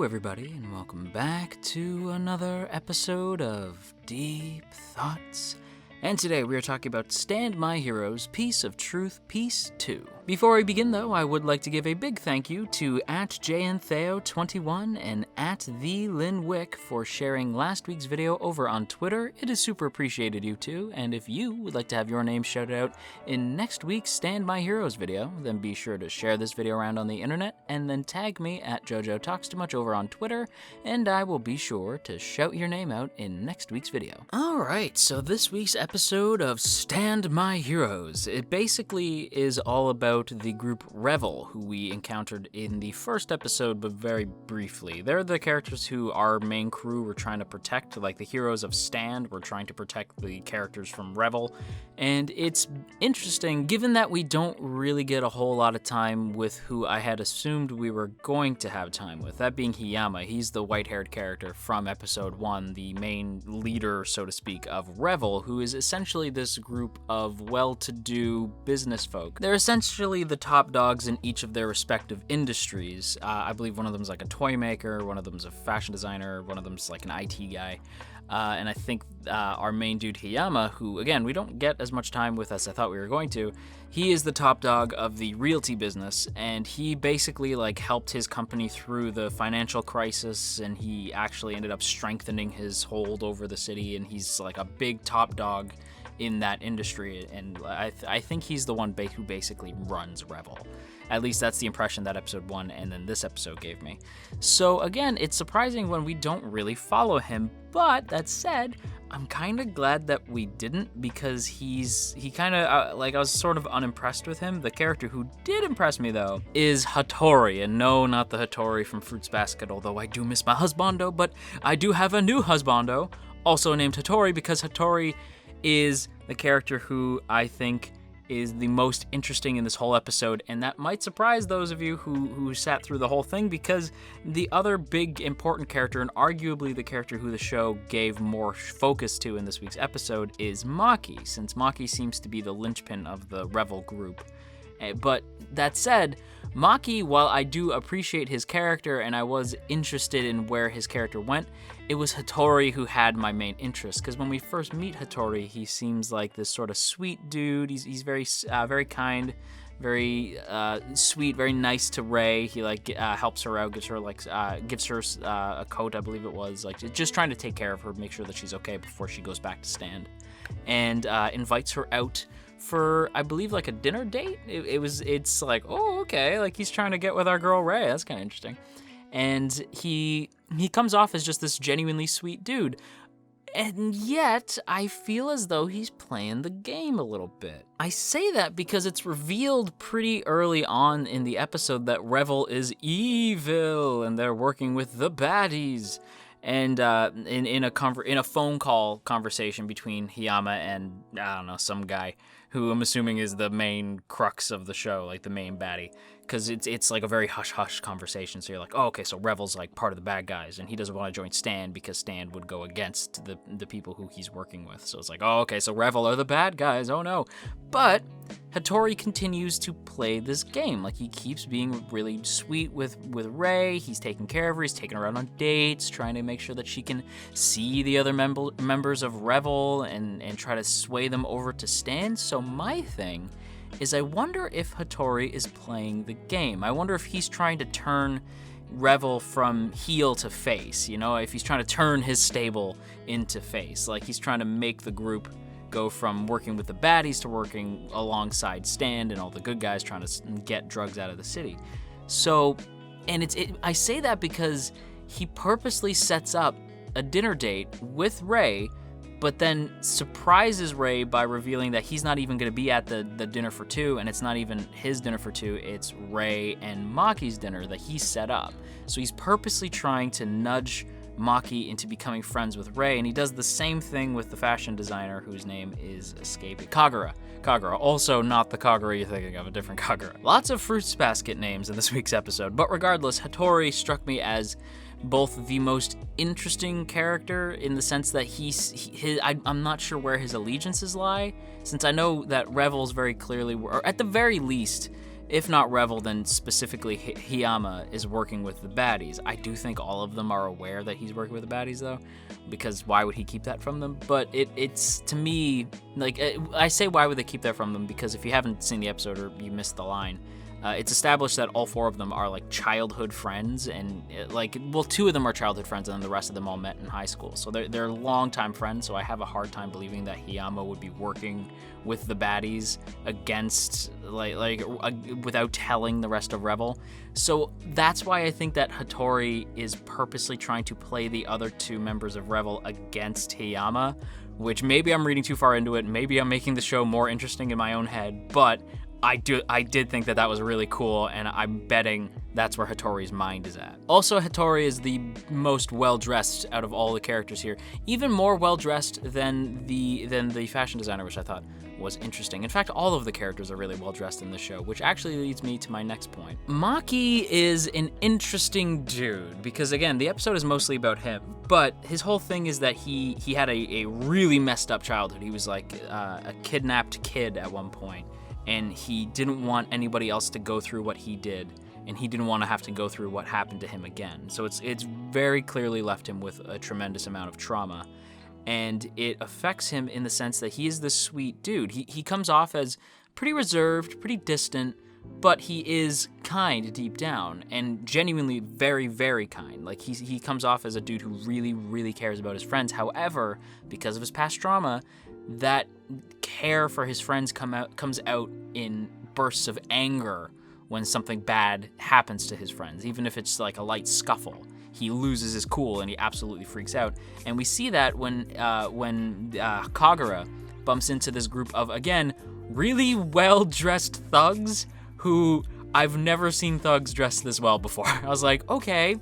everybody, and welcome back to another episode of Deep Thoughts. And today we are talking about Stand My Heroes, Piece of Truth, Piece 2. Before we begin, though, I would like to give a big thank you to @JNTheo21 and @TheLynWick for sharing last week's video over on Twitter. It is super appreciated, you two, and if you would like to have your name shouted out in next week's Stand My Heroes video, then be sure to share this video around on the internet, and then tag me @JoJo Talks Too Much over on Twitter, and I will be sure to shout your name out in next week's video. Alright, so this week's episode of Stand My Heroes, it basically is all about the group Revel, who we encountered in the first episode, but very briefly. They're the characters who our main crew were trying to protect, like the heroes of Stand were trying to protect the characters from Revel, and it's interesting, given that we don't really get a whole lot of time with who I had assumed we were going to have time with, that being Hiyama. He's the white-haired character from episode 1, the main leader, so to speak, of Revel, who is essentially this group of well-to-do business folk. They're essentially the top dogs in each of their respective industries. I believe one of them is like a toy maker, one of them is a fashion designer, one of them is like an IT guy. And I think our main dude Hiyama, who, again, we don't get as much time with as I thought we were going to, he is the top dog of the realty business, and he basically helped his company through the financial crisis, and he actually ended up strengthening his hold over the city, and he's like a big top dog in that industry, and I think he's the one who basically runs Revel. At least that's the impression that episode 1 and then this episode gave me. So again, it's surprising when we don't really follow him, but that said, I'm kind of glad that we didn't, because he kind of, I was sort of unimpressed with him. The character who did impress me, though, is Hattori, and no, not the Hattori from Fruits Basket, although I do miss my husbando, but I do have a new husbando, also named Hattori, because Hattori is the character who I think is the most interesting in this whole episode, and that might surprise those of you who sat through the whole thing, because the other big important character, and arguably the character who the show gave more focus to in this week's episode, is Maki, since Maki seems to be the linchpin of the Revel group. But that said, Maki, while I do appreciate his character and I was interested in where his character went, it was Hattori who had my main interest, because when we first meet Hattori, he seems like this sort of sweet dude. He's very very kind, very sweet, very nice to Rei. He helps her out, gives her a coat, I believe it was, just trying to take care of her, make sure that she's okay before she goes back to Stand, and invites her out for, I believe, a dinner date. It's like, oh, okay, he's trying to get with our girl Rei. That's kind of interesting. And he comes off as just this genuinely sweet dude, and yet I feel as though he's playing the game a little bit. I say that because it's revealed pretty early on in the episode that Revel is evil and they're working with the baddies. And in a phone call conversation between Hiyama and, I don't know, some guy who I'm assuming is the main crux of the show, the main baddie, because it's a very hush-hush conversation, so you're like, oh, okay, so Revel's part of the bad guys, and he doesn't want to join Stand because Stand would go against the people who he's working with, so it's like, oh, okay, so Revel are the bad guys, oh no. But Hattori continues to play this game, he keeps being really sweet with Rei. He's taking care of her, he's taking her out on dates, trying to make sure that she can see the other members of Revel and try to sway them over to Stand. So my thing is, I wonder if Hattori is playing the game. I wonder if he's trying to turn Revel from heel to face, if he's trying to turn his stable into face, he's trying to make the group go from working with the baddies to working alongside Stand and all the good guys trying to get drugs out of the city. So, and I say that because he purposely sets up a dinner date with Rei, but then surprises Rei by revealing that he's not even going to be at the dinner for two, and it's not even his dinner for two, it's Rei and Maki's dinner that he set up. So he's purposely trying to nudge Maki into becoming friends with Rei, and he does the same thing with the fashion designer whose name is escaping. Kagura, also not the Kagura you're thinking of, a different Kagura. Lots of Fruits Basket names in this week's episode, but regardless, Hattori struck me as both the most interesting character in the sense that I'm not sure where his allegiances lie, since I know that Revel's very clearly, or at the very least, if not Revel, then specifically Hiyama is working with the baddies. I do think all of them are aware that he's working with the baddies, though, because why would he keep that from them? But it's, to me, like, I say why would they keep that from them, because if you haven't seen the episode or you missed the line, it's established that all 4 of them are, like, childhood friends, and, well, 2 of them are childhood friends, and then the rest of them all met in high school. So they're longtime friends, so I have a hard time believing that Hiyama would be working with the baddies against, without telling the rest of Revel. So that's why I think that Hattori is purposely trying to play the other 2 members of Revel against Hiyama, which maybe I'm reading too far into it, maybe I'm making the show more interesting in my own head, but I did think that was really cool, and I'm betting that's where Hattori's mind is at. Also, Hattori is the most well-dressed out of all the characters here, even more well-dressed than the fashion designer, which I thought was interesting. In fact, all of the characters are really well-dressed in the show, which actually leads me to my next point. Maki is an interesting dude, because again, the episode is mostly about him, but his whole thing is that he had a really messed up childhood. He was like a kidnapped kid at one point, and he didn't want anybody else to go through what he did, and he didn't want to have to go through what happened to him again. So it's very clearly left him with a tremendous amount of trauma, and it affects him in the sense that he is this sweet dude. He comes off as pretty reserved, pretty distant, but he is kind deep down, and genuinely very, very kind. Like, he comes off as a dude who really, really cares about his friends. However, because of his past trauma, that care for his friends comes out in bursts of anger when something bad happens to his friends, even if it's like a light scuffle. He loses his cool and he absolutely freaks out. And we see that when Kagura bumps into this group of, again, really well-dressed thugs who I've never seen thugs dressed this well before. I was like, okay,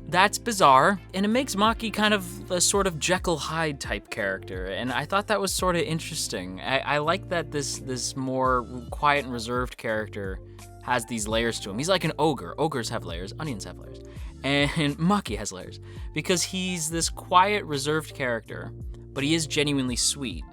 that's bizarre, and it makes Maki kind of a sort of Jekyll Hyde type character, and I thought that was sort of interesting. I like that this more quiet and reserved character has these layers to him. He's like an ogre. Ogres have layers, onions have layers, and Maki has layers, because he's this quiet, reserved character, but he is genuinely sweet,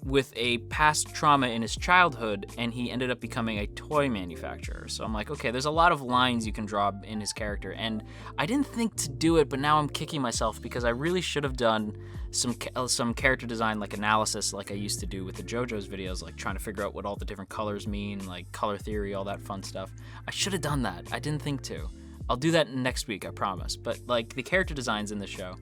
with a past trauma in his childhood, and he ended up becoming a toy manufacturer. So I'm like, okay, there's a lot of lines you can draw in his character, and I didn't think to do it, but now I'm kicking myself because I really should have done some character design, like analysis, like I used to do with the JoJo's videos, like trying to figure out what all the different colors mean, like color theory, all that fun stuff. I should have done that. I didn't think to. I'll do that next week, I promise. But like the character designs in the show,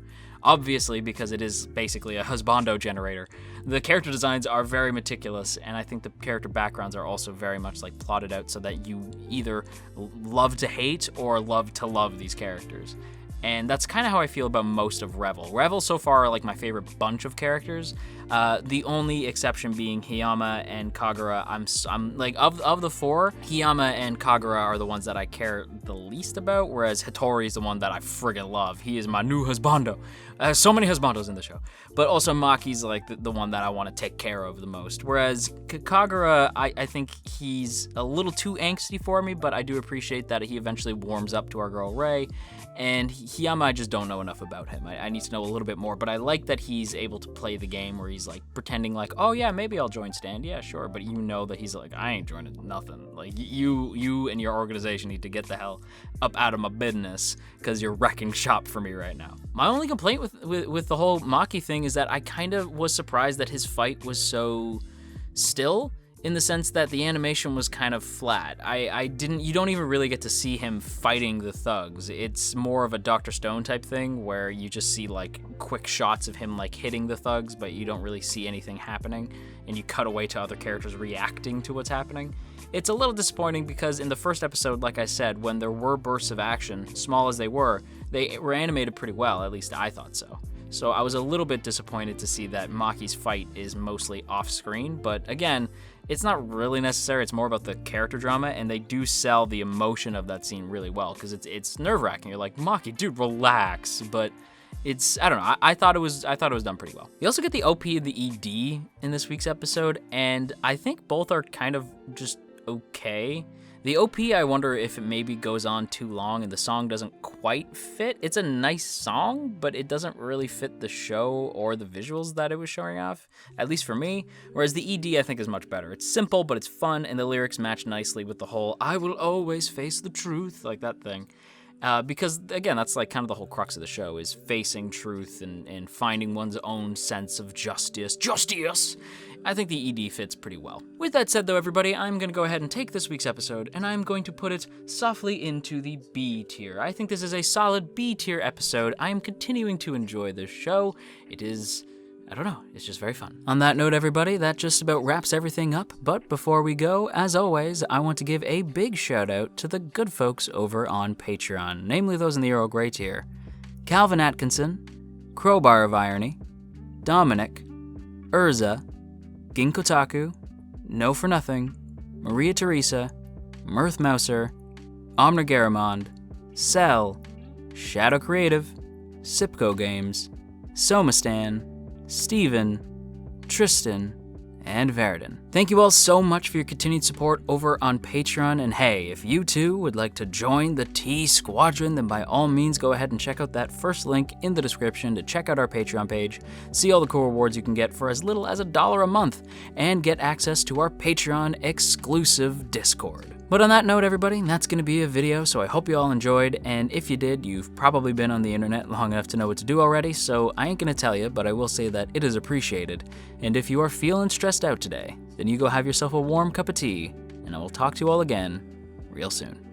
obviously, because it is basically a husbando generator, the character designs are very meticulous, and I think the character backgrounds are also very much like plotted out so that you either love to hate or love to love these characters. And that's kind of how I feel about most of Revel. Revel so far are like my favorite bunch of characters. The only exception being Hiyama and Kagura. I'm like, of the 4, Hiyama and Kagura are the ones that I care the least about, whereas Hattori is the one that I friggin' love. He is my new husbando. So many husbandos in the show. But also Maki's like the one that I want to take care of the most. Whereas Kagura, I think he's a little too angsty for me, but I do appreciate that he eventually warms up to our girl Rei. And Hiyama, I just don't know enough about him. I need to know a little bit more, but I like that he's able to play the game where he's like pretending like, oh yeah, maybe I'll join Stand, yeah, sure, but you know that he's like, I ain't joining nothing. Like, you and your organization need to get the hell up out of my business, because you're wrecking shop for me right now. My only complaint with the whole Maki thing is that I kind of was surprised that his fight was so still, in the sense that the animation was kind of flat. You don't even really get to see him fighting the thugs. It's more of a Dr. Stone type thing where you just see like quick shots of him like hitting the thugs, but you don't really see anything happening, and you cut away to other characters reacting to what's happening. It's a little disappointing because in the first episode, like I said, when there were bursts of action, small as they were animated pretty well, at least I thought so. So I was a little bit disappointed to see that Maki's fight is mostly off screen, but again, it's not really necessary. It's more about the character drama, and they do sell the emotion of that scene really well, because it's nerve-wracking. You're like, Maki, dude, relax. But it's, I don't know, I thought it was done pretty well. We also get the OP and the ED in this week's episode, and I think both are kind of just okay. The OP, I wonder if it maybe goes on too long and the song doesn't quite fit. It's a nice song, but it doesn't really fit the show or the visuals that it was showing off, at least for me. Whereas the ED, I think, is much better. It's simple, but it's fun, and the lyrics match nicely with the whole, I will always face the truth, like that thing. Because, again, that's like kind of the whole crux of the show, is facing truth and finding one's own sense of justice. Justice! I think the ED fits pretty well. With that said, though, everybody, I'm going to go ahead and take this week's episode, and I'm going to put it softly into the B tier. I think this is a solid B tier episode. I am continuing to enjoy this show. It is, I don't know, it's just very fun. On that note, everybody, that just about wraps everything up. But before we go, as always, I want to give a big shout out to the good folks over on Patreon, namely those in the Earl Grey tier. Calvin Atkinson, Crowbar of Irony, Dominic, Urza, Ginkotaku, No For Nothing, Maria Teresa, Mirth Mouser, Omner Garamond, Cell, Shadow Creative, Sipco Games, Somastan, Steven, Tristan, and Verdon. Thank you all so much for your continued support over on Patreon, and hey, if you too would like to join the T Squadron, then by all means go ahead and check out that first link in the description to check out our Patreon page, see all the cool rewards you can get for as little as $1 a month, and get access to our Patreon exclusive Discord. But on that note, everybody, that's going to be a video, so I hope you all enjoyed, and if you did, you've probably been on the internet long enough to know what to do already, so I ain't going to tell you, but I will say that it is appreciated. And if you are feeling stressed out today, then you go have yourself a warm cup of tea, and I will talk to you all again real soon.